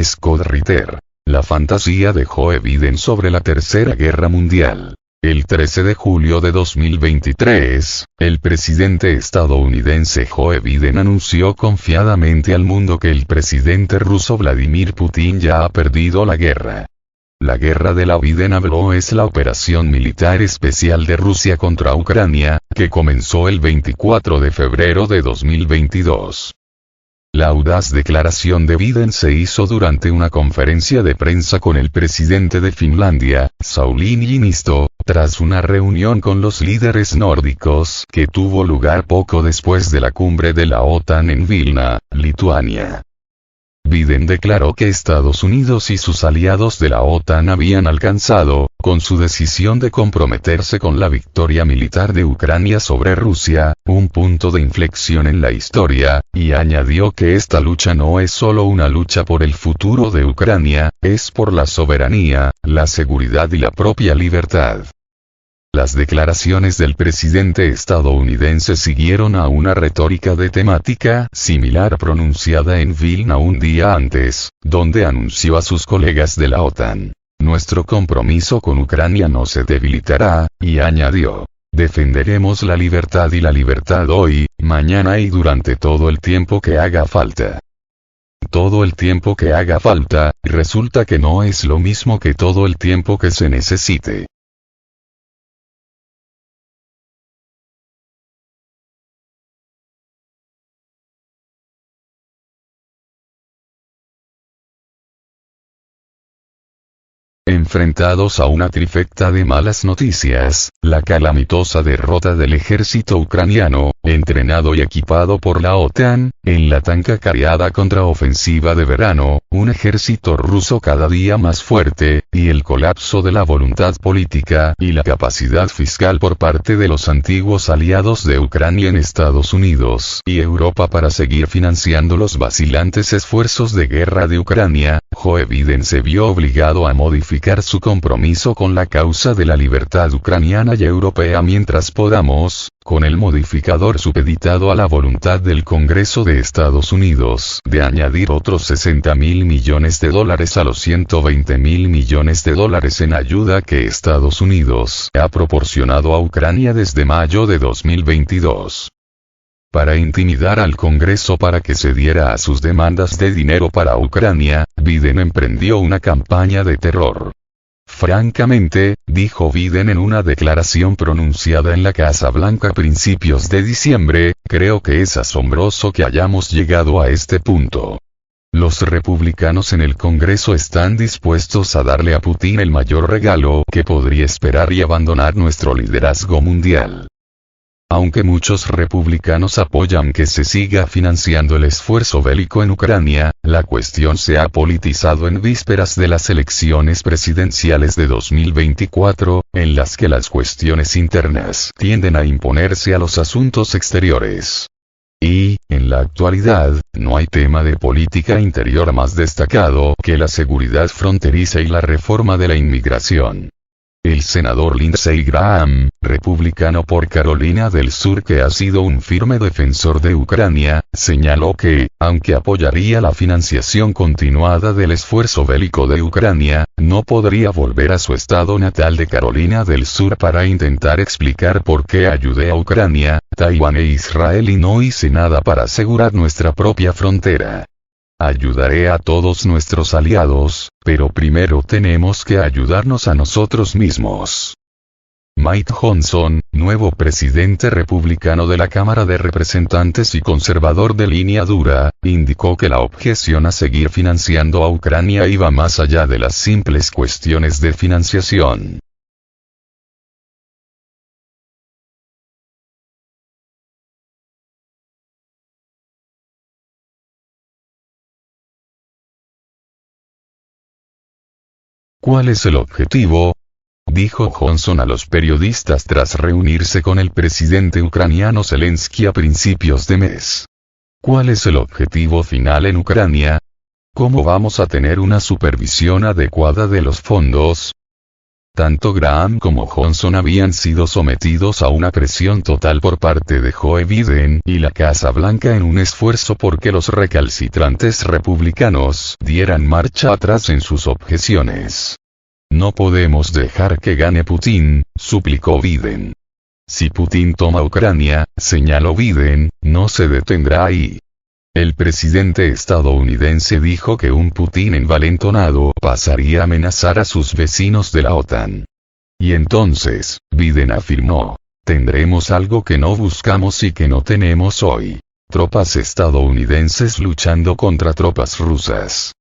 Scott Ritter. La fantasía de Joe Biden sobre la Tercera Guerra Mundial. El 13 de julio de 2023, el presidente estadounidense Joe Biden anunció confiadamente al mundo que el presidente ruso Vladimir Putin ya ha perdido la guerra. La guerra de la Biden habló es la operación militar especial de Rusia contra Ucrania, que comenzó el 24 de febrero de 2022. La audaz declaración de Biden se hizo durante una conferencia de prensa con el presidente de Finlandia, Sauli Niinisto, tras una reunión con los líderes nórdicos que tuvo lugar poco después de la cumbre de la OTAN en Vilna, Lituania. Biden declaró que Estados Unidos y sus aliados de la OTAN habían alcanzado, con su decisión de comprometerse con la victoria militar de Ucrania sobre Rusia, un punto de inflexión en la historia, y añadió que esta lucha no es solo una lucha por el futuro de Ucrania, es por la soberanía, la seguridad y la propia libertad. Las declaraciones del presidente estadounidense siguieron a una retórica de temática similar pronunciada en Vilna un día antes, donde anunció a sus colegas de la OTAN: "Nuestro compromiso con Ucrania no se debilitará", y añadió: "Defenderemos la libertad y la libertad hoy, mañana y durante todo el tiempo que haga falta". Todo el tiempo que haga falta, resulta que no es lo mismo que todo el tiempo que se necesite. Enfrentados a una trifecta de malas noticias, la calamitosa derrota del ejército ucraniano, entrenado y equipado por la OTAN, en la tan cacareada contraofensiva de verano, un ejército ruso cada día más fuerte, y el colapso de la voluntad política y la capacidad fiscal por parte de los antiguos aliados de Ucrania en Estados Unidos y Europa para seguir financiando los vacilantes esfuerzos de guerra de Ucrania, Joe Biden se vio obligado a modificar su compromiso con la causa de la libertad ucraniana y europea mientras podamos, con el modificador supeditado a la voluntad del Congreso de Estados Unidos de añadir otros $60.000 millones a los $120.000 millones en ayuda que Estados Unidos ha proporcionado a Ucrania desde mayo de 2022. Para intimidar al Congreso para que cediera a sus demandas de dinero para Ucrania, Biden emprendió una campaña de terror. Francamente, dijo Biden en una declaración pronunciada en la Casa Blanca a principios de diciembre, creo que es asombroso que hayamos llegado a este punto. Los republicanos en el Congreso están dispuestos a darle a Putin el mayor regalo que podría esperar y abandonar nuestro liderazgo mundial. Aunque muchos republicanos apoyan que se siga financiando el esfuerzo bélico en Ucrania, la cuestión se ha politizado en vísperas de las elecciones presidenciales de 2024, en las que las cuestiones internas tienden a imponerse a los asuntos exteriores. Y, en la actualidad, no hay tema de política interior más destacado que la seguridad fronteriza y la reforma de la inmigración. El senador Lindsey Graham, republicano por Carolina del Sur que ha sido un firme defensor de Ucrania, señaló que, aunque apoyaría la financiación continuada del esfuerzo bélico de Ucrania, no podría volver a su estado natal de Carolina del Sur para intentar explicar por qué ayudé a Ucrania, Taiwán e Israel y no hice nada para asegurar nuestra propia frontera. Ayudaré a todos nuestros aliados, pero primero tenemos que ayudarnos a nosotros mismos. Mike Johnson, nuevo presidente republicano de la Cámara de Representantes y conservador de línea dura, indicó que la objeción a seguir financiando a Ucrania iba más allá de las simples cuestiones de financiación. ¿Cuál es el objetivo?, dijo Johnson a los periodistas tras reunirse con el presidente ucraniano Zelensky a principios de mes. ¿Cuál es el objetivo final en Ucrania? ¿Cómo vamos a tener una supervisión adecuada de los fondos? Tanto Graham como Johnson habían sido sometidos a una presión total por parte de Joe Biden y la Casa Blanca en un esfuerzo por que los recalcitrantes republicanos dieran marcha atrás en sus objeciones. No podemos dejar que gane Putin, suplicó Biden. Si Putin toma Ucrania, señaló Biden, no se detendrá ahí. El presidente estadounidense dijo que un Putin envalentonado pasaría a amenazar a sus vecinos de la OTAN. Y entonces, Biden afirmó, tendremos algo que no buscamos y que no tenemos hoy. Tropas estadounidenses luchando contra tropas rusas.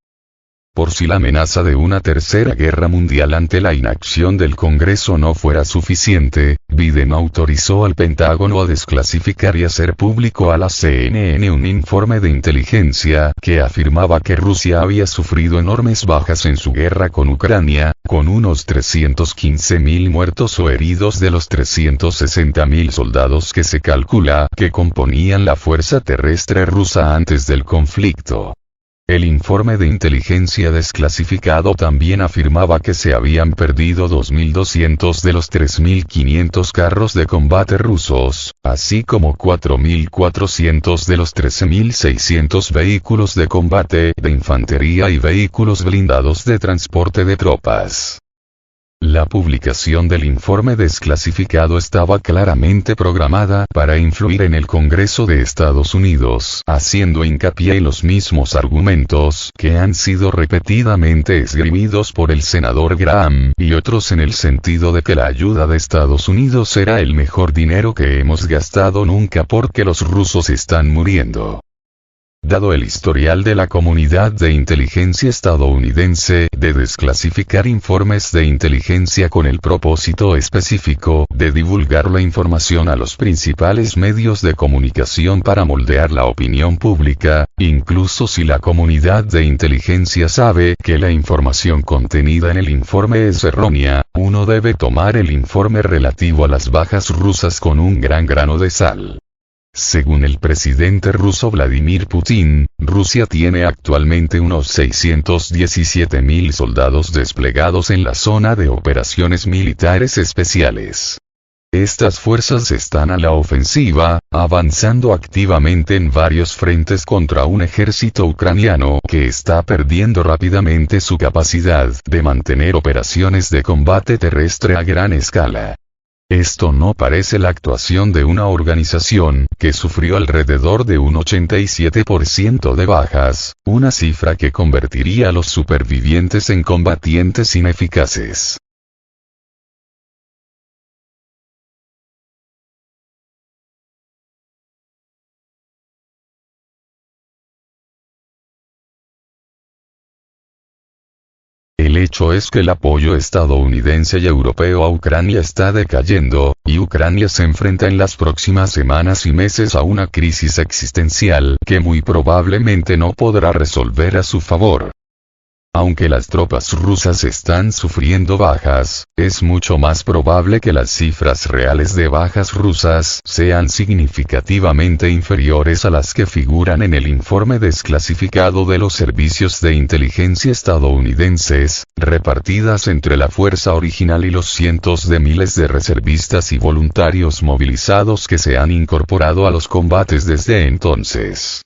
Por si la amenaza de una tercera guerra mundial ante la inacción del Congreso no fuera suficiente, Biden autorizó al Pentágono a desclasificar y hacer público a la CNN un informe de inteligencia que afirmaba que Rusia había sufrido enormes bajas en su guerra con Ucrania, con unos 315.000 muertos o heridos de los 360.000 soldados que se calcula que componían la fuerza terrestre rusa antes del conflicto. El informe de inteligencia desclasificado también afirmaba que se habían perdido 2.200 de los 3.500 carros de combate rusos, así como 4.400 de los 13.600 vehículos de combate de infantería y vehículos blindados de transporte de tropas. La publicación del informe desclasificado estaba claramente programada para influir en el Congreso de Estados Unidos, haciendo hincapié en los mismos argumentos que han sido repetidamente esgrimidos por el senador Graham y otros en el sentido de que la ayuda de Estados Unidos era el mejor dinero que hemos gastado nunca porque los rusos están muriendo. Dado el historial de la comunidad de inteligencia estadounidense de desclasificar informes de inteligencia con el propósito específico de divulgar la información a los principales medios de comunicación para moldear la opinión pública, incluso si la comunidad de inteligencia sabe que la información contenida en el informe es errónea, uno debe tomar el informe relativo a las bajas rusas con un gran grano de sal. Según el presidente ruso Vladimir Putin, Rusia tiene actualmente unos 617.000 soldados desplegados en la zona de operaciones militares especiales. Estas fuerzas están a la ofensiva, avanzando activamente en varios frentes contra un ejército ucraniano que está perdiendo rápidamente su capacidad de mantener operaciones de combate terrestre a gran escala. Esto no parece la actuación de una organización que sufrió alrededor de un 87% de bajas, una cifra que convertiría a los supervivientes en combatientes ineficaces. El hecho es que el apoyo estadounidense y europeo a Ucrania está decayendo, y Ucrania se enfrenta en las próximas semanas y meses a una crisis existencial que muy probablemente no podrá resolver a su favor. Aunque las tropas rusas están sufriendo bajas, es mucho más probable que las cifras reales de bajas rusas sean significativamente inferiores a las que figuran en el informe desclasificado de los servicios de inteligencia estadounidenses, repartidas entre la fuerza original y los cientos de miles de reservistas y voluntarios movilizados que se han incorporado a los combates desde entonces.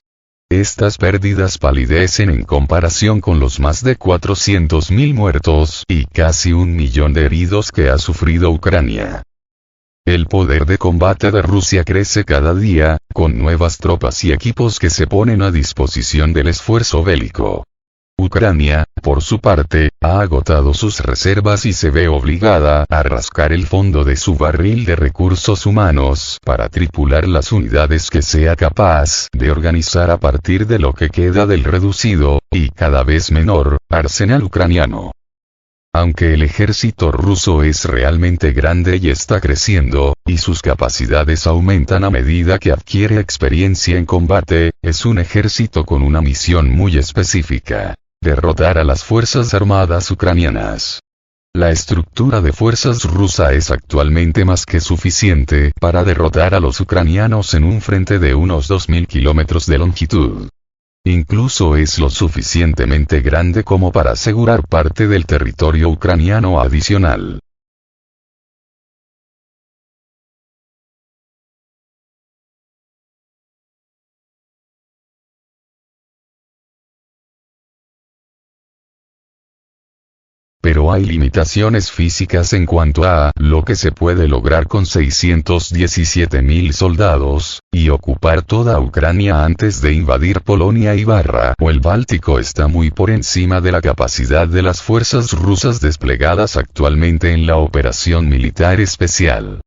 Estas pérdidas palidecen en comparación con los más de 400.000 muertos y casi 1 millón de heridos que ha sufrido Ucrania. El poder de combate de Rusia crece cada día, con nuevas tropas y equipos que se ponen a disposición del esfuerzo bélico. Ucrania, por su parte, ha agotado sus reservas y se ve obligada a rascar el fondo de su barril de recursos humanos para tripular las unidades que sea capaz de organizar a partir de lo que queda del reducido, y cada vez menor, arsenal ucraniano. Aunque el ejército ruso es realmente grande y está creciendo, y sus capacidades aumentan a medida que adquiere experiencia en combate, es un ejército con una misión muy específica: derrotar a las fuerzas armadas ucranianas. La estructura de fuerzas rusa es actualmente más que suficiente para derrotar a los ucranianos en un frente de unos 2.000 kilómetros de longitud. Incluso es lo suficientemente grande como para asegurar parte del territorio ucraniano adicional. Pero hay limitaciones físicas en cuanto a lo que se puede lograr con 617.000 soldados, y ocupar toda Ucrania antes de invadir Polonia y Barra o el Báltico está muy por encima de la capacidad de las fuerzas rusas desplegadas actualmente en la operación militar especial.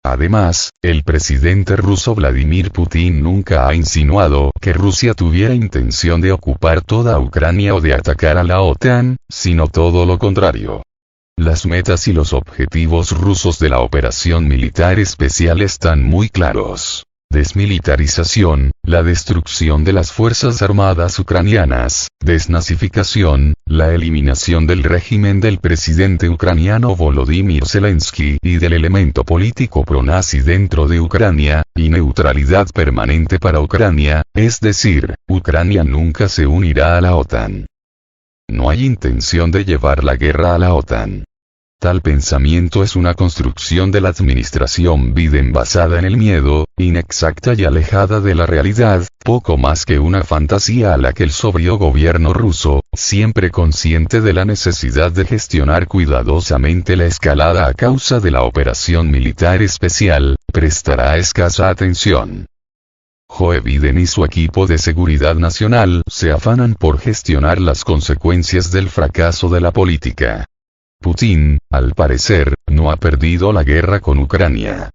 Además, el presidente ruso Vladimir Putin nunca ha insinuado que Rusia tuviera intención de ocupar toda Ucrania o de atacar a la OTAN, sino todo lo contrario. Las metas y los objetivos rusos de la operación militar especial están muy claros. Desmilitarización, la destrucción de las fuerzas armadas ucranianas, desnazificación, la eliminación del régimen del presidente ucraniano Volodymyr Zelensky y del elemento político pronazi dentro de Ucrania, y neutralidad permanente para Ucrania, es decir, Ucrania nunca se unirá a la OTAN. No hay intención de llevar la guerra a la OTAN. Tal pensamiento es una construcción de la administración Biden basada en el miedo, inexacta y alejada de la realidad, poco más que una fantasía a la que el sobrio gobierno ruso, siempre consciente de la necesidad de gestionar cuidadosamente la escalada a causa de la operación militar especial, prestará escasa atención. Joe Biden y su equipo de seguridad nacional se afanan por gestionar las consecuencias del fracaso de la política. Putin, al parecer, no ha perdido la guerra con Ucrania.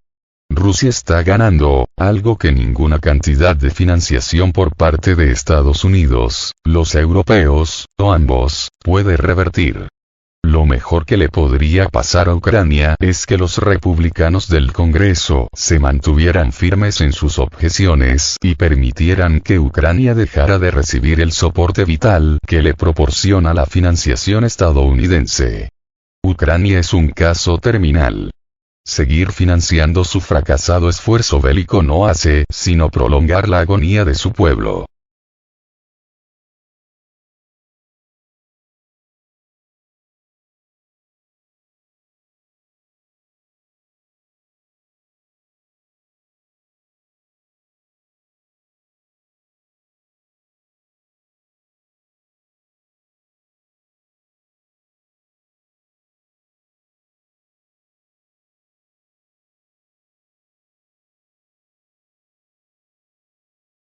Rusia está ganando, algo que ninguna cantidad de financiación por parte de Estados Unidos, los europeos, o ambos, puede revertir. Lo mejor que le podría pasar a Ucrania es que los republicanos del Congreso se mantuvieran firmes en sus objeciones y permitieran que Ucrania dejara de recibir el soporte vital que le proporciona la financiación estadounidense. Ucrania es un caso terminal. Seguir financiando su fracasado esfuerzo bélico no hace sino prolongar la agonía de su pueblo.